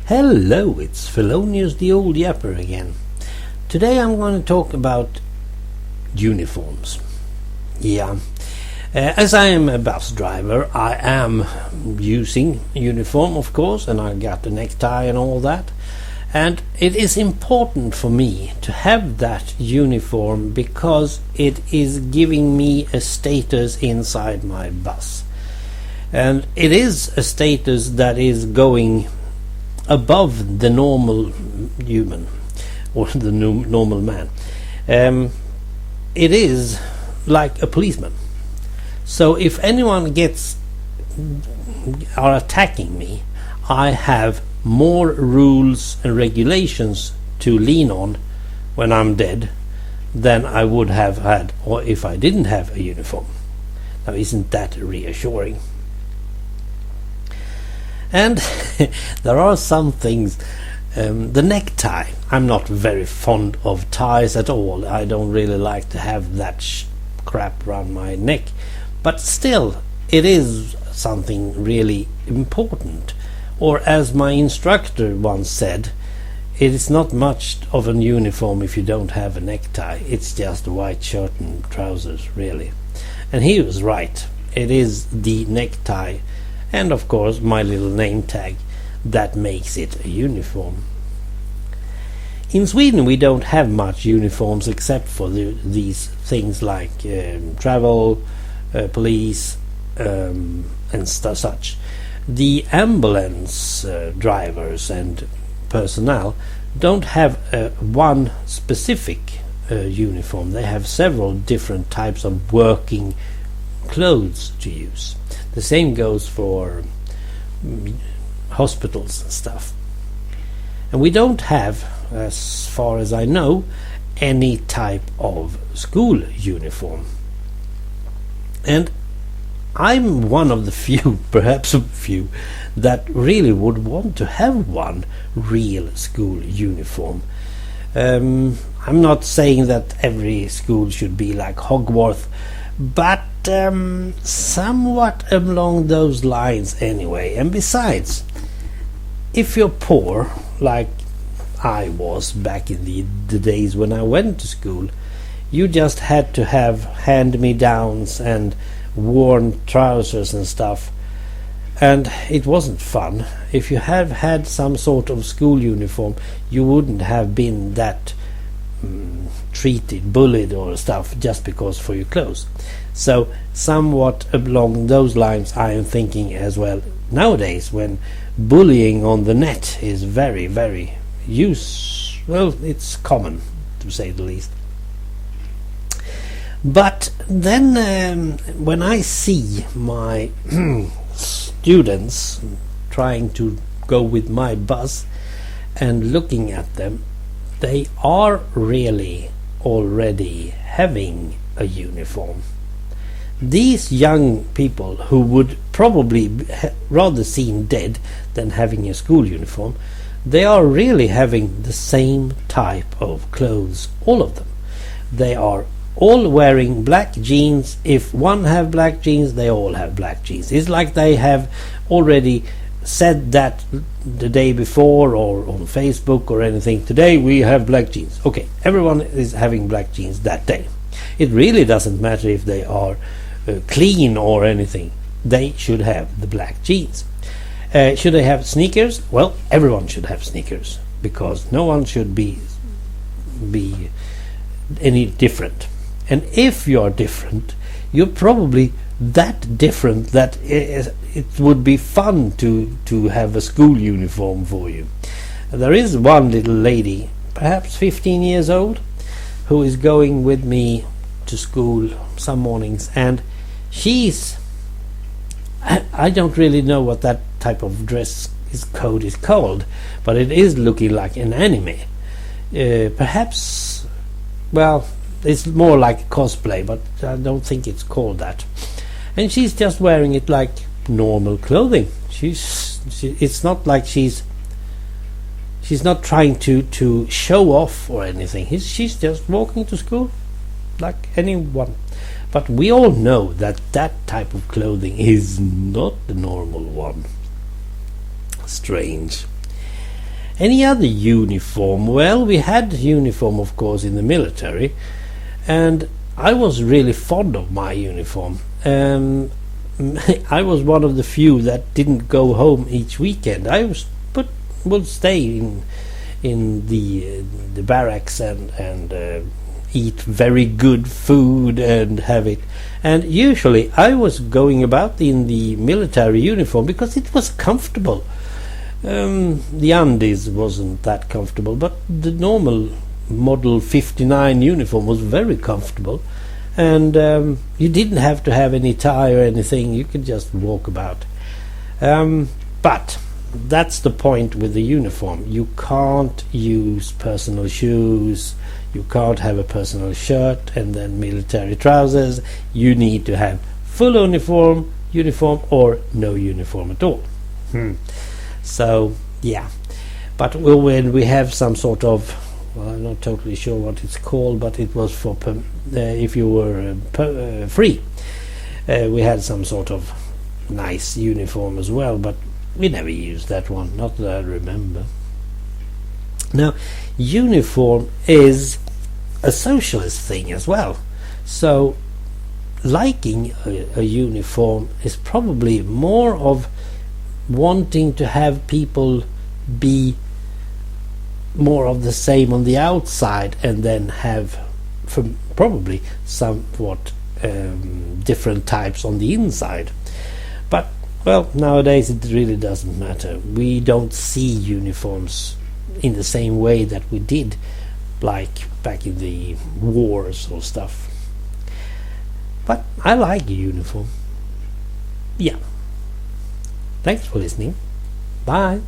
Hello, it's Fellonius the Old Yapper again. Today I'm going to talk about uniforms. As I am a bus driver, I am using uniform, of course, and I got the necktie and all that. And it is important for me to have that uniform because it is giving me a status inside my bus. And it is a status that is going above the normal human or the normal man. It is like a policeman. So if anyone are attacking me, I have more rules and regulations to lean on when I'm dead than I would have had or if I didn't have a uniform. Now, isn't that reassuring? And there are some things. The necktie. I'm not very fond of ties at all. I don't really like to have that crap around my neck. But still, it is something really important. Or as my instructor once said, it is not much of a uniform if you don't have a necktie. It's just a white shirt and trousers, really. And he was right. It is the necktie and of course my little name tag that makes it a uniform. In Sweden we don't have much uniforms except for these things like travel, police and such. The ambulance drivers and personnel don't have one specific uniform. They have several different types of working clothes to use. The same goes for hospitals and stuff. And we don't have, as far as I know, any type of school uniform. And I'm one of the few, perhaps a few, that really would want to have one real school uniform. I'm not saying that every school should be like Hogwarts, but somewhat along those lines anyway. And besides, if you're poor, like I was back in the days when I went to school, you just had to have hand-me-downs and worn trousers and stuff, and it wasn't fun. If you have had some sort of school uniform, you wouldn't have been that treated, bullied or stuff just because for your clothes. So somewhat along those lines I am thinking as well nowadays, when bullying on the net is very, very it's common, to say the least. But then when I see my students trying to go with my bus and looking at them, they are really already having a uniform. These young people who would probably rather seen dead than having a school uniform, they are really having the same type of clothes, all of them. They are all wearing black jeans. If one have black jeans, they all have black jeans. It's like they have already said that the day before or on Facebook or anything. Today we have black jeans. Okay, everyone is having black jeans that day. It really doesn't matter if they are clean or anything. They should have the black jeans. Should they have sneakers? Well, everyone should have sneakers, because no one should be any different. And if you are different, you're probably that different that it would be fun to have a school uniform for you. There is one little lady, perhaps 15 years old, who is going with me to school some mornings, and I don't really know what that type of dress code is called, but it is looking like an anime. Perhaps, well, it's more like cosplay, but I don't think it's called that. And she's just wearing it like normal clothing. It's not like she's not trying to show off or anything. She's just walking to school like anyone. But we all know that that type of clothing is not the normal one. Strange. Any other uniform? Well, we had uniform, of course, in the military, and I was really fond of my uniform. I was one of the few that didn't go home each weekend. Would stay in the barracks and eat very good food and have it. And usually I was going about in the military uniform because it was comfortable. The undies wasn't that comfortable, but the normal model 59 uniform was very comfortable, and you didn't have to have any tie or anything. You could just walk about. But that's the point with the uniform. You can't use personal shoes, you can't have a personal shirt and then military trousers. You need to have full uniform or no uniform at all. So yeah, but when we have some sort of, well, I'm not totally sure what it's called, but it was for if you were free. We had some sort of nice uniform as well, but we never used that one, not that I remember. Now, uniform is a socialist thing as well, so liking a uniform is probably more of wanting to have people be more of the same on the outside, and then have probably somewhat different types on the inside. But well, nowadays it really doesn't matter. We don't see uniforms in the same way that we did like back in the wars or stuff. But I like a uniform. Yeah. Thanks for listening. Bye.